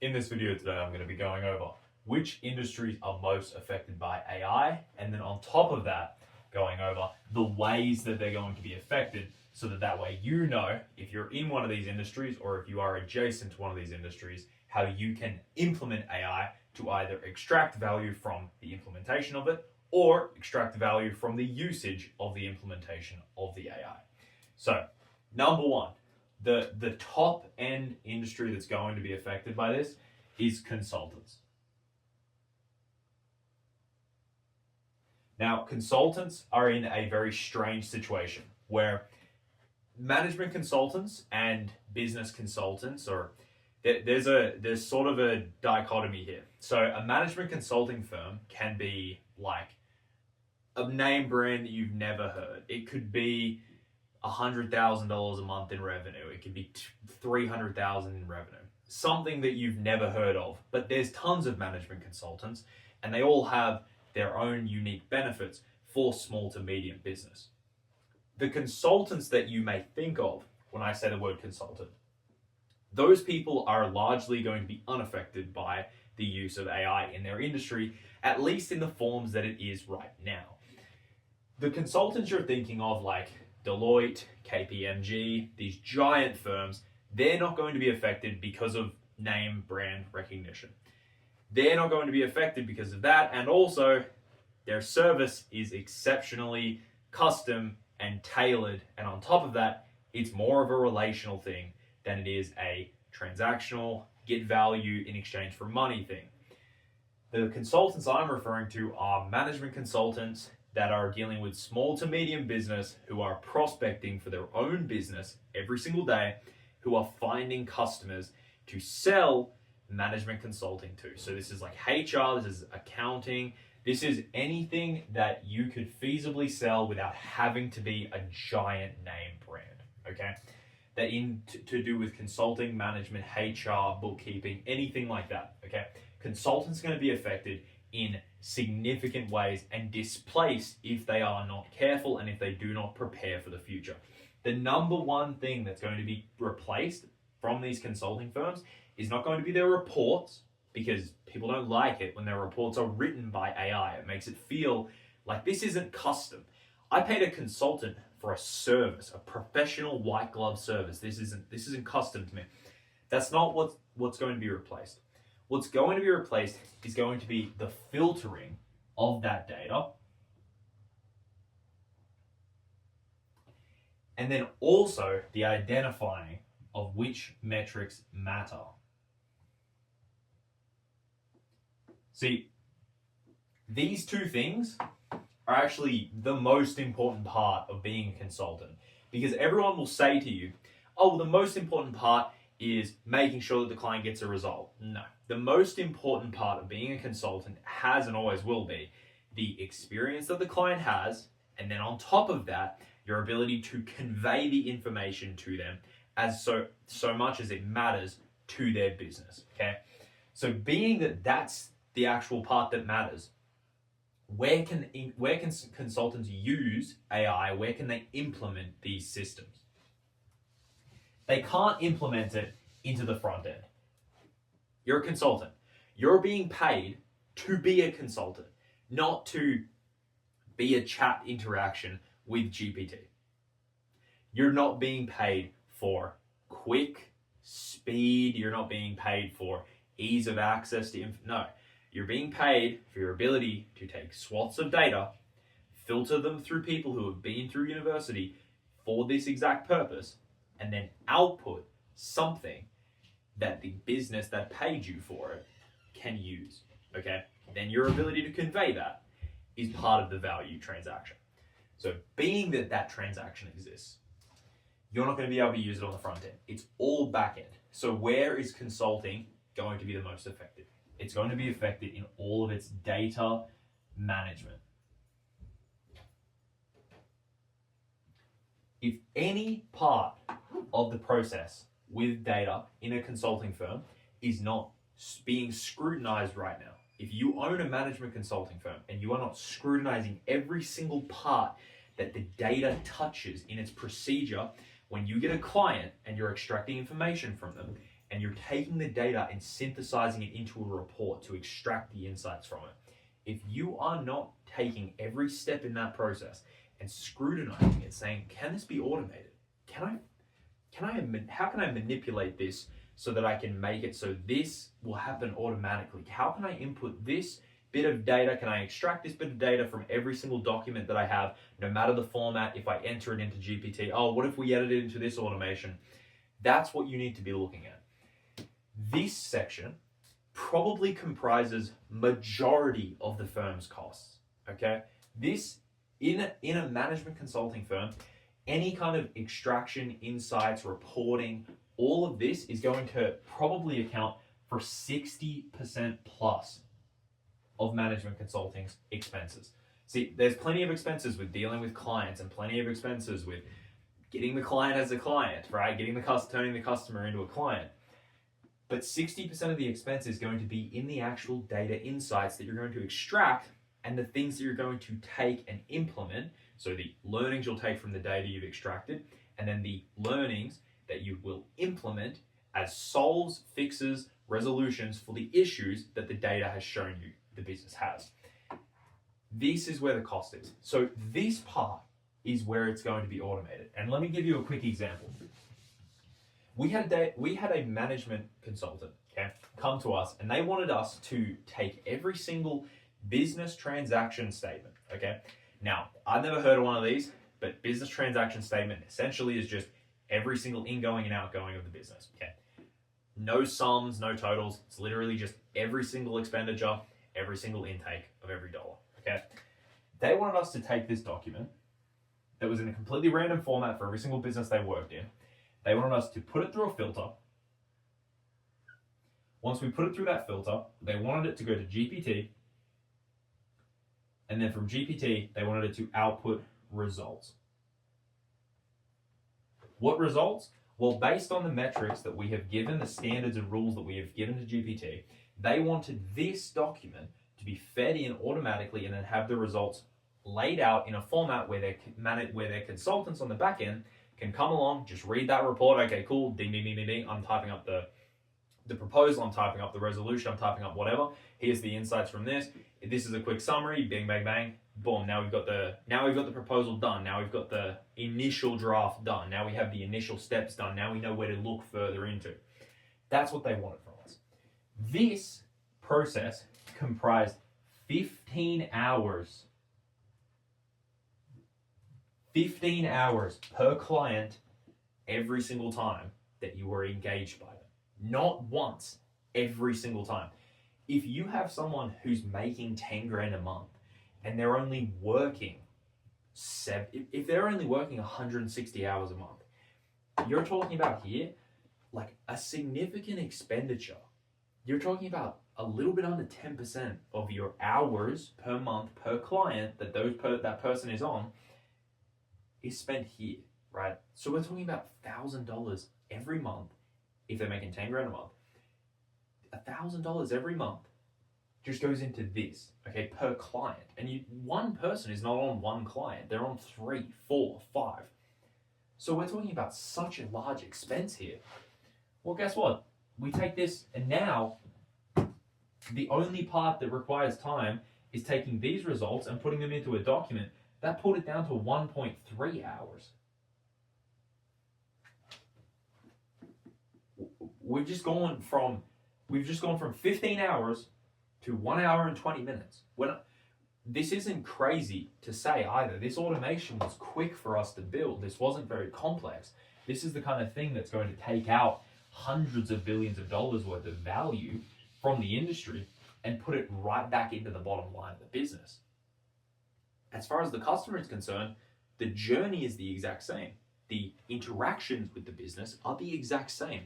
In this video today, I'm going to be going over which industries are most affected by AI, and then on top of that, going over the ways that they're going to be affected so that way you know if you're in one of these industries or if you are adjacent to one of these industries, how you can implement AI to either extract value from the implementation of it or extract value from the usage of the implementation of the AI. So, number one, the top end industry that's going to be affected by this is consultants. Now, consultants are in a very strange situation where management consultants and business consultants, or there's sort of a dichotomy here. So a management consulting firm can be like a name brand that you've never heard. It could be $100,000 a month in revenue. It could be $300,000 in revenue. Something that you've never heard of. But there's tons of management consultants, and they all have their own unique benefits for small to medium business. The consultants that you may think of when I say the word consultant, those people are largely going to be unaffected by the use of AI in their industry, at least in the forms that it is right now. The consultants you're thinking of, like Deloitte, KPMG, these giant firms, they're not going to be affected because of name brand recognition. They're not going to be affected because of that, and also their service is exceptionally custom and tailored, and on top of that, it's more of a relational thing than it is a transactional, get value in exchange for money thing. The consultants I'm referring to are management consultants that are dealing with small to medium business who are prospecting for their own business every single day, who are finding customers to sell management consulting to. So this is like HR, this is accounting, this is anything that you could feasibly sell without having to be a giant name brand, okay? That to do with consulting, management, HR, bookkeeping, anything like that, okay? Consultants are going to be affected in significant ways and displaced if they are not careful and if they do not prepare for the future. The number one thing that's going to be replaced from these consulting firms is not going to be their reports, because people don't like it when their reports are written by AI. It makes it feel like this isn't custom. I paid a consultant for a service, a professional white glove service. This isn't custom to me. That's not what's going to be replaced. What's going to be replaced is going to be the filtering of that data, and then also the identifying of which metrics matter. See, these two things are actually the most important part of being a consultant, because everyone will say to you, oh, the most important part is making sure that the client gets a result. No, the most important part of being a consultant has and always will be the experience that the client has, and then on top of that, your ability to convey the information to them as so much as it matters to their business, okay? So being that that's the actual part that matters, where can consultants use AI? Where can they implement these systems? They can't implement it into the front end. You're a consultant. You're being paid to be a consultant, not to be a chat interaction with GPT. You're not being paid for quick speed. You're not being paid for ease of access to no. You're being paid for your ability to take swaths of data, filter them through people who have been through university for this exact purpose, and then output something that the business that paid you for it can use, okay? Then your ability to convey that is part of the value transaction. So being that transaction exists, you're not going to be able to use it on the front end. It's all back end. So where is consulting going to be the most effective? It's going to be affected in all of its data management. If any part of the process with data in a consulting firm is not being scrutinized right now, if you own a management consulting firm and you are not scrutinizing every single part that the data touches in its procedure, when you get a client and you're extracting information from them, and you're taking the data and synthesizing it into a report to extract the insights from it. If you are not taking every step in that process and scrutinizing it, saying, can this be automated? How can I manipulate this so that I can make it so this will happen automatically? How can I input this bit of data? Can I extract this bit of data from every single document that I have, no matter the format, if I enter it into GPT? Oh, what if we edit it into this automation? That's what you need to be looking at. This section probably comprises majority of the firm's costs, okay? This, in a management consulting firm, any kind of extraction, insights, reporting, all of this is going to probably account for 60% plus of management consulting's expenses. See, there's plenty of expenses with dealing with clients and plenty of expenses with getting the client as a client, right? Turning the customer into a client. But 60% of the expense is going to be in the actual data insights that you're going to extract and the things that you're going to take and implement. So the learnings you'll take from the data you've extracted, and then the learnings that you will implement as solves, fixes, resolutions for the issues that the data has shown you the business has. This is where the cost is. So this part is where it's going to be automated. And let me give you a quick example. We had a management consultant, okay, come to us, and they wanted us to take every single business transaction statement, okay? Now, I've never heard of one of these, but business transaction statement essentially is just every single ingoing and outgoing of the business, okay? No sums, no totals. It's literally just every single expenditure, every single intake of every dollar, okay? They wanted us to take this document that was in a completely random format for every single business they worked in. They wanted us to put it through a filter. Once we put it through that filter, they wanted it to go to GPT. And then from GPT, they wanted it to output results. What results? Well, based on the metrics that we have given, the standards and rules that we have given to GPT, they wanted this document to be fed in automatically and then have the results laid out in a format where their consultants on the back end can come along, just read that report. Okay, cool. Ding, ding, ding, ding, ding. I'm typing up the proposal. I'm typing up the resolution. I'm typing up whatever. Here's the insights from this. This is a quick summary. Bang, bang, bang. Boom. Now we've got the proposal done. Now we've got the initial draft done. Now we have the initial steps done. Now we know where to look further into. That's what they wanted from us. This process comprised 15 hours. 15 hours per client every single time that you were engaged by them. Not once, every single time. If you have someone who's making 10 grand a month and they're only working if they're only working 160 hours a month, you're talking about here like a significant expenditure. You're talking about a little bit under 10% of your hours per month per client that that person is on is spent here, right? So we're talking about $1,000 every month if they're making 10 grand a month. $1,000 every month just goes into this, okay, per client. And one person is not on one client, they're on 3, 4, 5. So we're talking about such a large expense here. Well, guess what? We take this, and now the only part that requires time is taking these results and putting them into a document. That pulled it down to 1.3 hours. We've just gone from 15 hours to 1 hour and 20 minutes. This isn't crazy to say either. This automation was quick for us to build. This wasn't very complex. This is the kind of thing that's going to take out hundreds of billions of dollars worth of value from the industry and put it right back into the bottom line of the business. As far as the customer is concerned, the journey is the exact same. The interactions with the business are the exact same.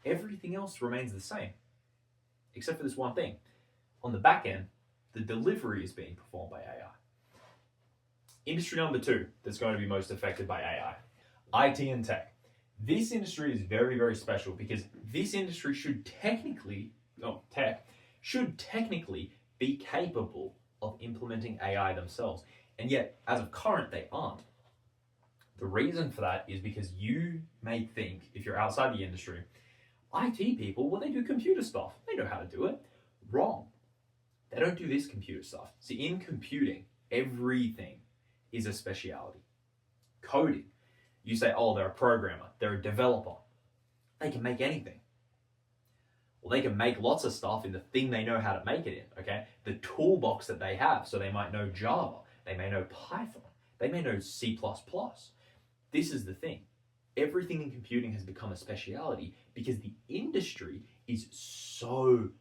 Everything else remains the same, except for this one thing. On the back end, the delivery is being performed by AI. Industry number 2 that's going to be most affected by AI, IT and tech. This industry is very, very special because this industry should technically be capable of implementing AI themselves. And yet, as of current, they aren't. The reason for that is because you may think, if you're outside the industry, IT people, well, they do computer stuff. They know how to do it. Wrong. They don't do this computer stuff. See, in computing, everything is a speciality. Coding, you say, oh, they're a programmer, they're a developer. They can make anything. Well, they can make lots of stuff in the thing they know how to make it in, okay? The toolbox that they have, so they might know Java, they may know Python, they may know C++. This is the thing. Everything in computing has become a speciality because the industry is so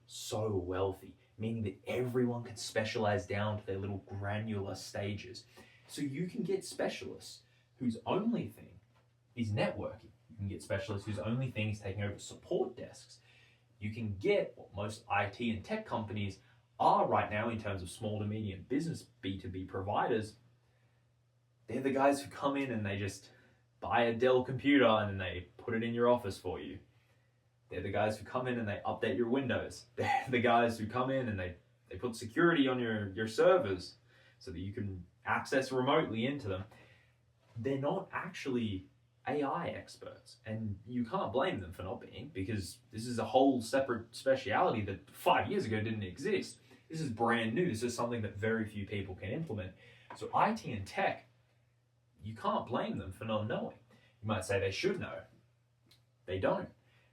wealthy, meaning that everyone can specialize down to their little granular stages. So you can get specialists whose only thing is networking. You can get specialists whose only thing is taking over support desks. You can get what most IT and tech companies are right now in terms of small to medium business B2B providers. They're the guys who come in and they just buy a Dell computer and then they put it in your office for you. They're the guys who come in and they update your Windows. They're the guys who come in and they put security on your servers so that you can access remotely into them. They're not actually AI experts, and you can't blame them for not being, because this is a whole separate speciality that 5 years ago didn't exist. This is brand new. This is something that very few people can implement. So IT and tech, you can't blame them for not knowing. You might say they should know. They don't.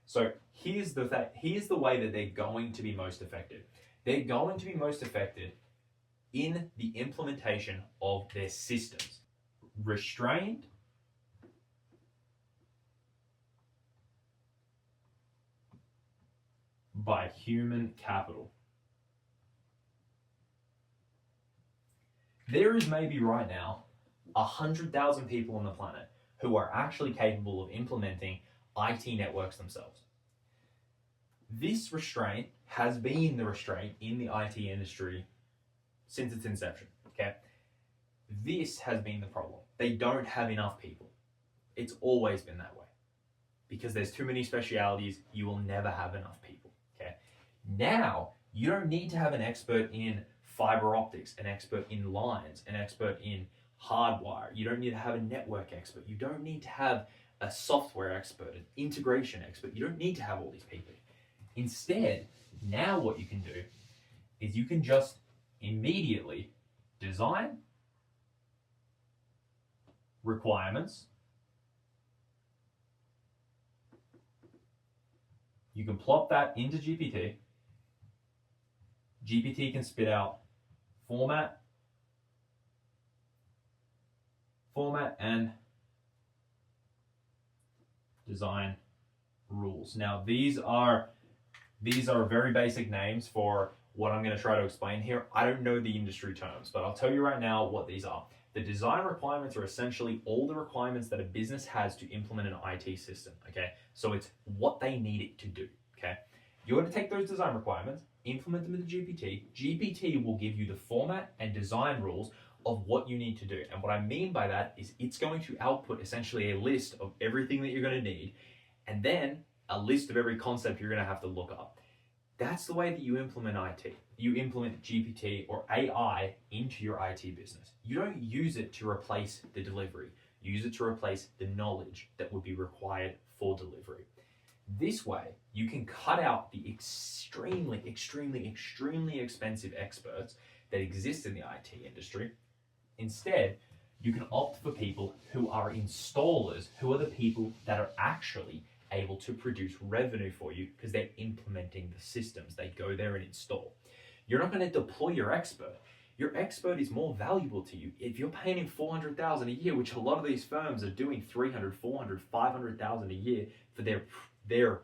So here's the way that they're going to be most effective. They're going to be most effective in the implementation of their systems. Restrained by human capital. There is maybe right now 100,000 people on the planet who are actually capable of implementing IT networks themselves. This restraint has been the restraint in the IT industry since its inception, okay? This has been the problem. They don't have enough people. It's always been that way. Because there's too many specialities, you will never have enough people, okay? Now, you don't need to have an expert in fiber optics, an expert in lines, an expert in hardwire. You don't need to have a network expert. You don't need to have a software expert, an integration expert. You don't need to have all these people. Instead, now what you can do is you can just immediately design requirements. You can plop that into GPT. GPT can spit out format, and design rules. Now these are very basic names for what I'm going to try to explain here. I don't know the industry terms, but I'll tell you right now what these are. The design requirements are essentially all the requirements that a business has to implement an IT system, okay? So it's what they need it to do, okay? You're going to take those design requirements, implement them into GPT. GPT will give you the format and design rules of what you need to do. And what I mean by that is it's going to output essentially a list of everything that you're going to need, and then a list of every concept you're going to have to look up. That's the way that you implement IT. You implement GPT or AI into your IT business. You don't use it to replace the delivery. You use it to replace the knowledge that would be required for delivery. This way, you can cut out the extremely expensive experts that exist in the IT industry. Instead, you can opt for people who are installers, who are the people that are actually able to produce revenue for you because they're implementing the systems. They go there and install. You're not going to deploy your expert. Your expert is more valuable to you. If you're paying him $400,000 a year, which a lot of these firms are doing $300,000, $400,000, $500,000 a year for their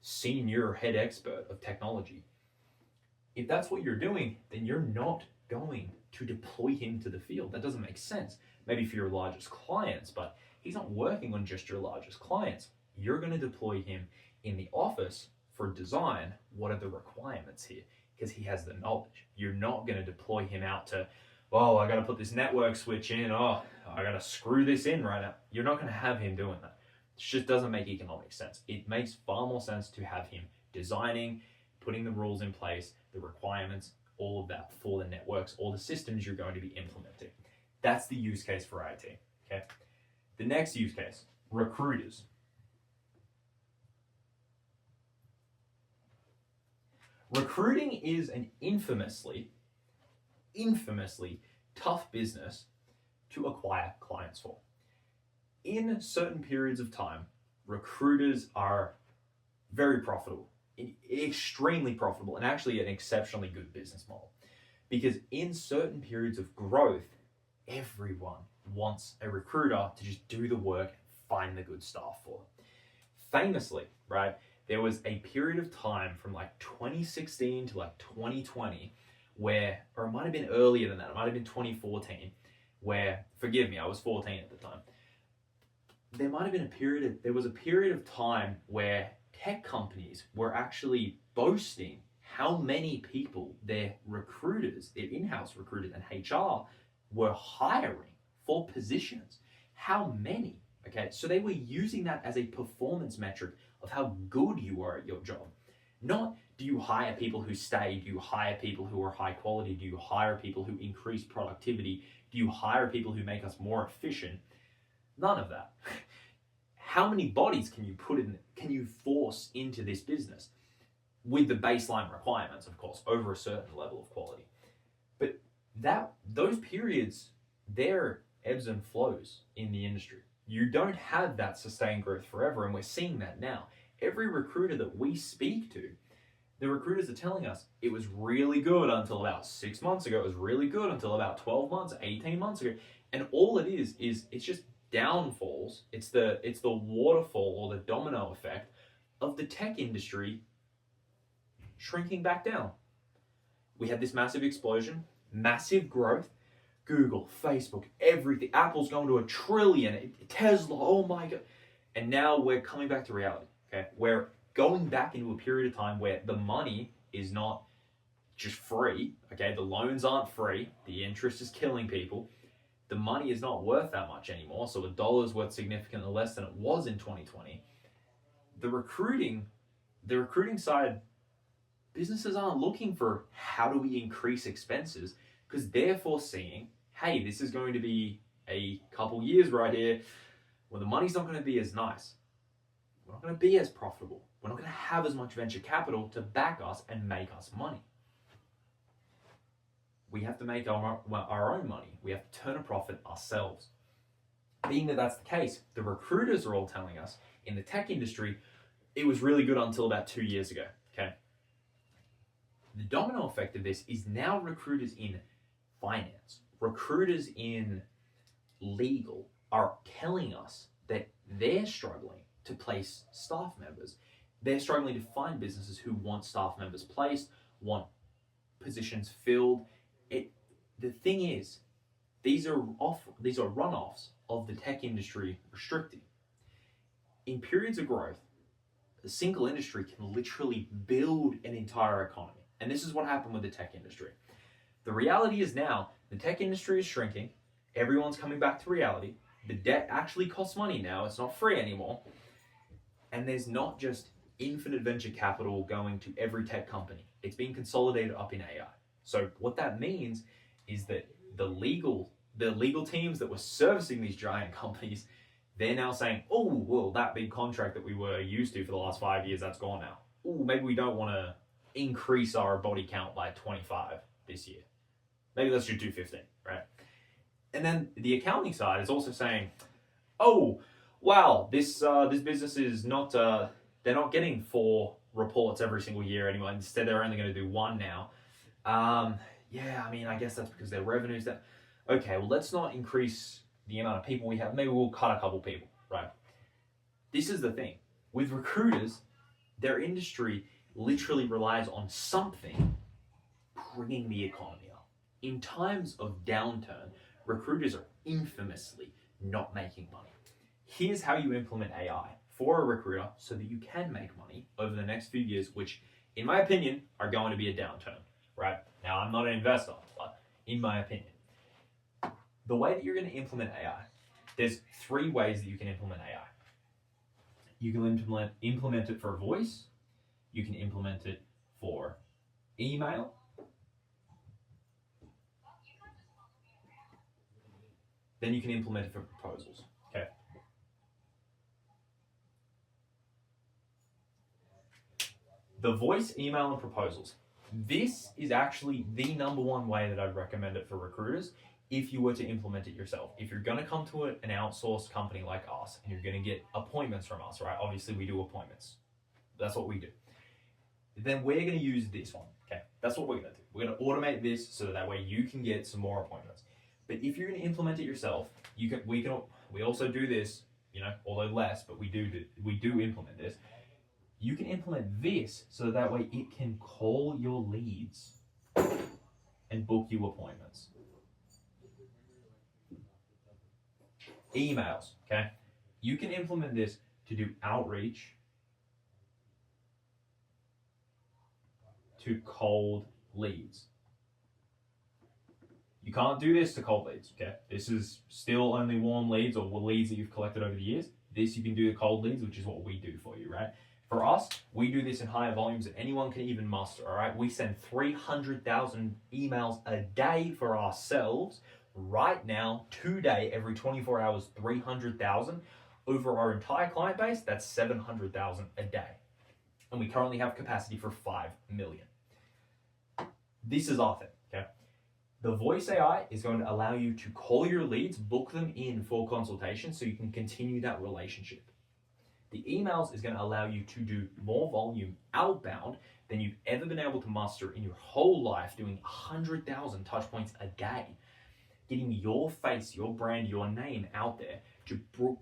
senior head expert of technology. If that's what you're doing, then you're not going to deploy him to the field. That doesn't make sense. Maybe for your largest clients, but he's not working on just your largest clients. You're going to deploy him in the office for design. What are the requirements here? Because he has the knowledge. You're not going to deploy him out to, oh, I got to put this network switch in. Oh, I got to screw this in right now. You're not going to have him doing that. It just doesn't make economic sense. It makes far more sense to have him designing, putting the rules in place, the requirements, all of that for the networks, all the systems you're going to be implementing. That's the use case for IT. Okay. The next use case, recruiters. Recruiting is an infamously tough business to acquire clients for. In certain periods of time, recruiters are very profitable, extremely profitable, and actually an exceptionally good business model. Because in certain periods of growth, everyone wants a recruiter to just do the work and find the good staff for them. Famously, right, there was a period of time from like 2016 to like 2020 where, or it might have been earlier than that, it might have been 2014, where, forgive me, I was 14 at the time. There was a period of time where tech companies were actually boasting how many people their recruiters, their in-house recruiters and HR were hiring for positions. How many? Okay, so they were using that as a performance metric of how good you are at your job. Not, do you hire people who stay? Do you hire people who are high quality? Do you hire people who increase productivity? Do you hire people who make us more efficient? None of that. How many bodies can you force into this business? With the baseline requirements, of course, over a certain level of quality. But those periods, they're ebbs and flows in the industry. You don't have that sustained growth forever, and we're seeing that now. Every recruiter that we speak to, the recruiters are telling us it was really good until about 6 months ago. It was really good until about 12 months, 18 months ago. And all it is it's just downfalls. It's the waterfall or the domino effect of the tech industry shrinking back down. We had this massive explosion, massive growth. Google, Facebook, everything. Apple's going to $1 trillion. Tesla, oh my God. And now we're coming back to reality. Okay, we're going back into a period of time where the money is not just free. Okay, the loans aren't free. The interest is killing people. The money is not worth that much anymore. So $1 is worth significantly less than it was in 2020. The recruiting side, businesses aren't looking for how do we increase expenses, because they're foreseeing, hey, this is going to be a couple years right here where the money's not going to be as nice. We're not going to be as profitable. We're not going to have as much venture capital to back us and make us money. We have to make our own money. We have to turn a profit ourselves. Being that that's the case, the recruiters are all telling us in the tech industry, it was really good until about 2 years ago. Okay. The domino effect of this is now recruiters in finance, recruiters in legal are telling us that they're struggling to place staff members. They're struggling to find businesses who want staff members placed, want positions filled. The thing is, these are runoffs of the tech industry restricting. In periods of growth, a single industry can literally build an entire economy. And this is what happened with the tech industry. The reality is now, the tech industry is shrinking. Everyone's coming back to reality. The debt actually costs money now. It's not free anymore. And there's not just infinite venture capital going to every tech company. It's being consolidated up in AI. So what that means is that the legal teams that were servicing these giant companies, they're now saying, oh, well, that big contract that we were used to for the last 5 years, that's gone now. Oh, maybe we don't want to increase our body count by 25 this year. Maybe let's just do 15, right? And then the accounting side is also saying, oh, wow, this business is not, they're not getting 4 reports every single year anymore. Instead, they're only going to do 1 now. Yeah, I mean, I guess that's because their revenue's down. Okay, well, let's not increase the amount of people we have. Maybe we'll cut a couple people, right? This is the thing. With recruiters, their industry literally relies on something bringing the economy up. In times of downturn, recruiters are infamously not making money. Here's how you implement AI for a recruiter so that you can make money over the next few years, which, in my opinion, are going to be a downturn, right? Now, I'm not an investor, but in my opinion, the way that you're going to implement AI, there's 3 ways that you can implement AI. You can implement it for voice, you can implement it for email, then you can implement it for proposals, okay? The voice, email, and proposals. This is actually the number one way that I'd recommend it for recruiters if you were to implement it yourself. If you're going to come to an outsourced company like us and you're going to get appointments from us, right? Obviously, we do appointments. That's what we do. Then we're going to use this one, okay? That's what we're going to do. We're going to automate this so that way you can get some more appointments. But if you're going to implement it yourself, we also do this, although less, but we do implement this. You can implement this so that way it can call your leads and book you appointments. Emails, okay? You can implement this to do outreach to cold leads. You can't do this to cold leads, okay? This is still only warm leads or leads that you've collected over the years. This you can do to cold leads, which is what we do for you, right? For us, we do this in higher volumes than anyone can even muster, all right? We send 300,000 emails a day for ourselves. Right now, today, every 24 hours, 300,000. Over our entire client base, that's 700,000 a day. And we currently have capacity for 5 million. This is our thing, okay? The voice AI is going to allow you to call your leads, book them in for consultation so you can continue that relationship. The emails is going to allow you to do more volume outbound than you've ever been able to muster in your whole life, doing 100,000 touch points a day, getting your face, your brand, your name out there to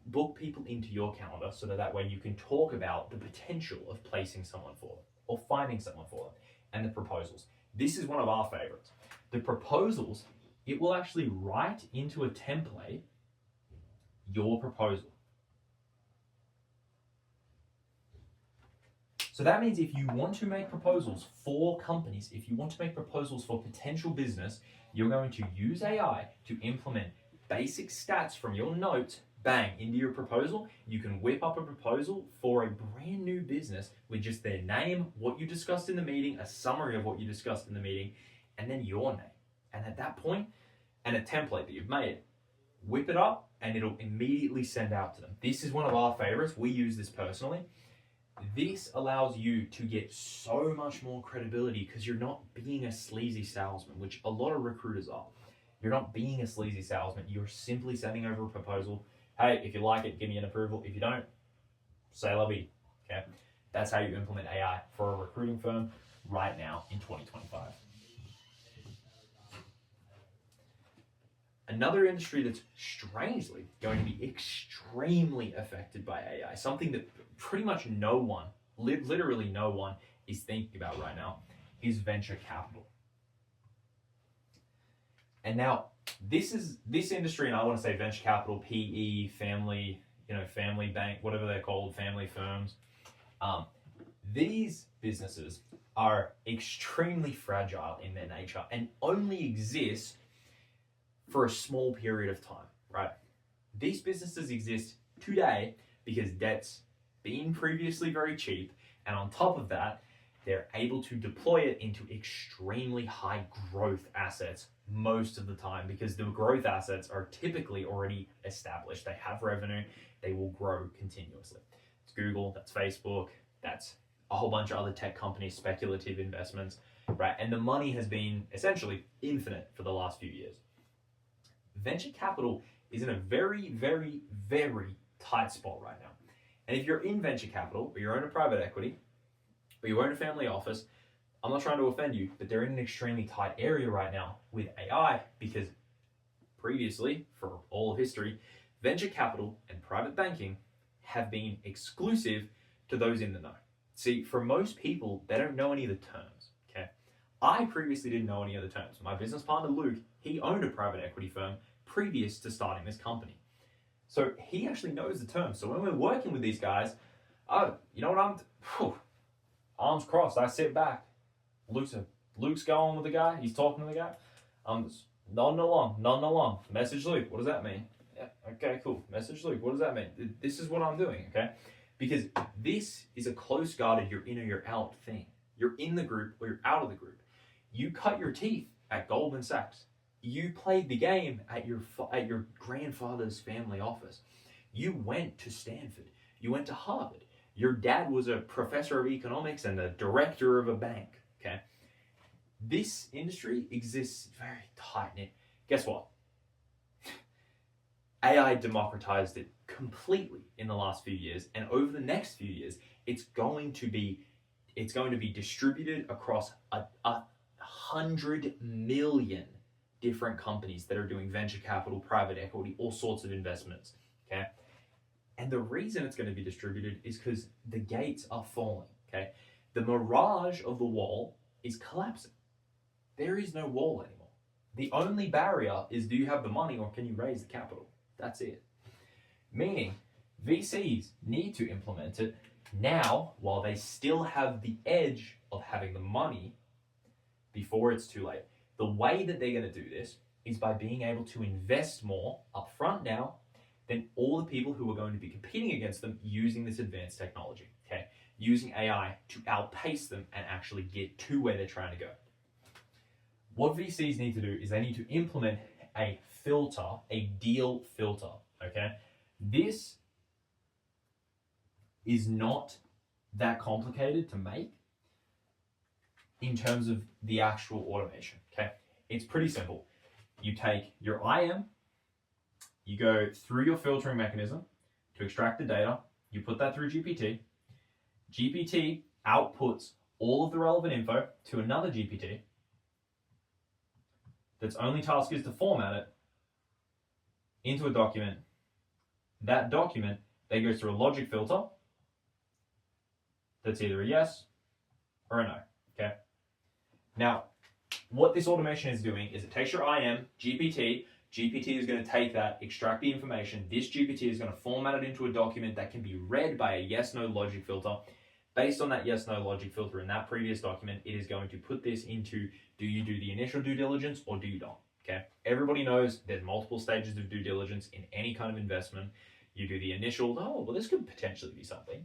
book people into your calendar so that way you can talk about the potential of placing someone for them or finding someone for them, and the proposals. This is one of our favorites. The proposals, it will actually write into a template your proposal. So that means if you want to make proposals for companies, if you want to make proposals for potential business, you're going to use AI to implement basic stats from your notes, bang, into your proposal. You can whip up a proposal for a brand new business with just their name, what you discussed in the meeting, a summary of what you discussed in the meeting, and then your name. And at that point, and a template that you've made, whip it up and it'll immediately send out to them. This is one of our favorites. We use this personally. This allows you to get so much more credibility because you're not being a sleazy salesman, which a lot of recruiters are. You're not being a sleazy salesman. You're simply sending over a proposal. Hey, if you like it, give me an approval. If you don't, say la vie. Okay? That's how you implement AI for a recruiting firm right now in 2025. Another industry that's strangely going to be extremely affected by AI, something that pretty much no one, literally no one, is thinking about right now, is venture capital. And now, this industry, and I want to say venture capital, PE, family bank, whatever they're called, family firms. These businesses are extremely fragile in their nature and only exist for a small period of time, right? These businesses exist today because debt's been previously very cheap, and on top of that, they're able to deploy it into extremely high growth assets most of the time because the growth assets are typically already established. They have revenue, they will grow continuously. It's Google, that's Facebook, that's a whole bunch of other tech companies, speculative investments, right? And the money has been essentially infinite for the last few years. Venture capital is in a very, very, very tight spot right now. And if you're in venture capital, or you own a private equity, or you own a family office, I'm not trying to offend you, but they're in an extremely tight area right now with AI because previously, for all of history, venture capital and private banking have been exclusive to those in the know. See, for most people, they don't know any of the terms, okay? I previously didn't know any of the terms. My business partner, Luke, he owned a private equity firm previous to starting this company. So he actually knows the terms. So when we're working with these guys, you know what, arms crossed, I sit back. Luke's going with the guy, he's talking to the guy. I'm just nodding along. Message Luke, what does that mean? Yeah, okay, cool. Message Luke, what does that mean? This is what I'm doing, okay? Because this is a close guarded, you're in or you're out thing. You're in the group or you're out of the group. You cut your teeth at Goldman Sachs. You played the game at your grandfather's family office. You went to Stanford. You went to Harvard. Your dad was a professor of economics and the director of a bank, okay? this industry exists very tight knit. Guess what? AI democratized it completely in the last few years, and over the next few years, it's going to be distributed across a 100 million different companies that are doing venture capital, private equity, all sorts of investments. Okay, and the reason it's going to be distributed is because the gates are falling. Okay, the mirage of the wall is collapsing. There is no wall anymore. The only barrier is, do you have the money or can you raise the capital? That's it. Meaning, VCs need to implement it now while they still have the edge of having the money before it's too late. The way that they're going to do this is by being able to invest more upfront now than all the people who are going to be competing against them using this advanced technology, okay? Using AI to outpace them and actually get to where they're trying to go. What VCs need to do is they need to implement a filter, a deal filter, okay? This is not that complicated to make in terms of the actual automation, okay? It's pretty simple. You take your IM, you go through your filtering mechanism to extract the data, you put that through GPT. GPT outputs all of the relevant info to another GPT that's only task is to format it into a document. That document then goes through a logic filter that's either a yes or a no, okay? Now, what this automation is doing is it takes your IM, GPT is going to take that, extract the information. This GPT is going to format it into a document that can be read by a yes-no logic filter. Based on that yes-no logic filter in that previous document, it is going to put this into, do you do the initial due diligence or do you not? Okay. Everybody knows there's multiple stages of due diligence in any kind of investment. You do the initial, oh, well, this could potentially be something.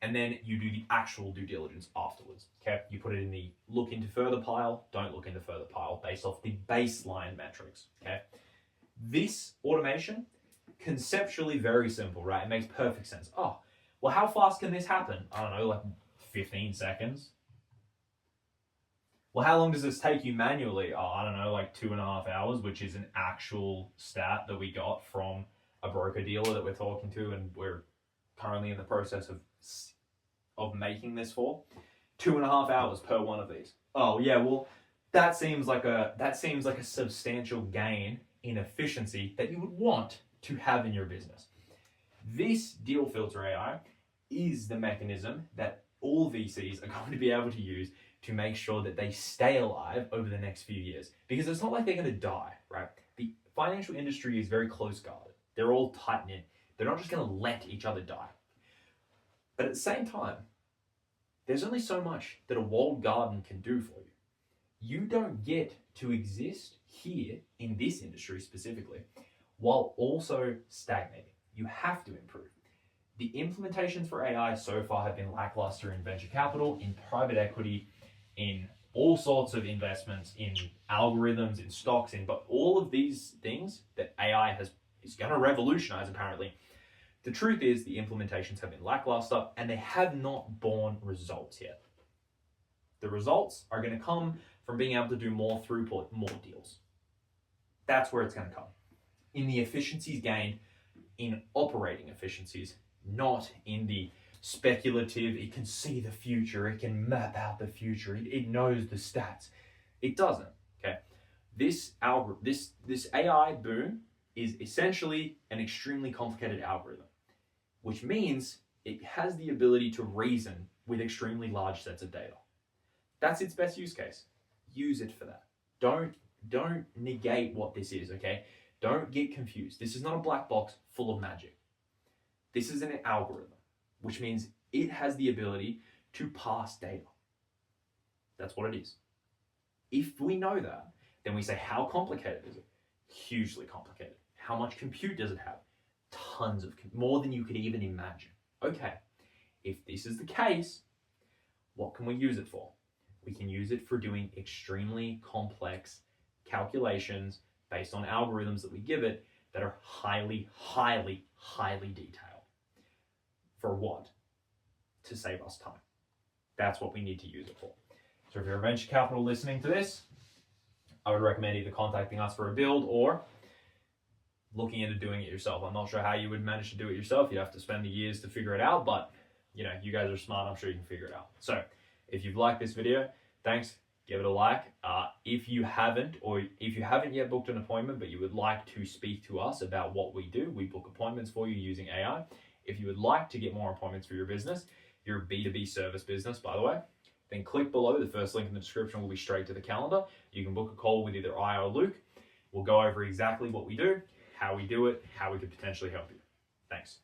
And then you do the actual due diligence afterwards. Okay. You put it in the look into further pile, don't look into further pile based off the baseline metrics. Okay. This automation, conceptually very simple, right? It makes perfect sense. Oh, well, how fast can this happen? I don't know, like 15 seconds. Well, how long does this take you manually? Oh, I don't know, like 2.5 hours, which is an actual stat that we got from a broker dealer that we're talking to, and we're currently in the process of making this for. 2.5 hours per one of these. Oh yeah, well, that seems like a substantial gain in efficiency that you would want to have in your business. This deal filter AI is the mechanism that all VCs are going to be able to use to make sure that they stay alive over the next few years. Because it's not like they're going to die, right? The financial industry is very close guarded. They're all tight knit. They're not just going to let each other die. But at the same time, there's only so much that a walled garden can do for you. You don't get to exist here in this industry specifically while also stagnating. You have to improve. The implementations for AI so far have been lackluster in venture capital, in private equity, in all sorts of investments, in algorithms, in stocks, but all of these things that AI is going to revolutionize apparently. The truth is the implementations have been lackluster and they have not borne results yet. The results are going to come from being able to do more throughput, more deals. That's where it's going to come. In the efficiencies gained, in operating efficiencies, not in the speculative, it can see the future, it can map out the future, it knows the stats. It doesn't, okay? This AI boom is essentially an extremely complicated algorithm, which means it has the ability to reason with extremely large sets of data. That's its best use case. Use it for that. Don't negate what this is, okay? Don't get confused. This is not a black box full of magic. This is an algorithm, which means it has the ability to parse data. That's what it is. If we know that, then we say, how complicated is it? Hugely complicated. How much compute does it have? Tons of, more than you could even imagine. Okay, if this is the case, what can we use it for? We can use it for doing extremely complex calculations based on algorithms that we give it that are highly, highly, highly detailed. For what? To save us time. That's what we need to use it for. So if you're a venture capital listening to this, I would recommend either contacting us for a build or looking into doing it yourself. I'm not sure how you would manage to do it yourself. You'd have to spend the years to figure it out, but you guys are smart. I'm sure you can figure it out. So if you've liked this video, thanks. Give it a like. If you haven't yet booked an appointment, but you would like to speak to us about what we do, we book appointments for you using AI. If you would like to get more appointments for your business, you're a B2B service business, by the way, then click below. The first link in the description will be straight to the calendar. You can book a call with either I or Luke. We'll go over exactly what we do, how we do it, how we could potentially help you. Thanks.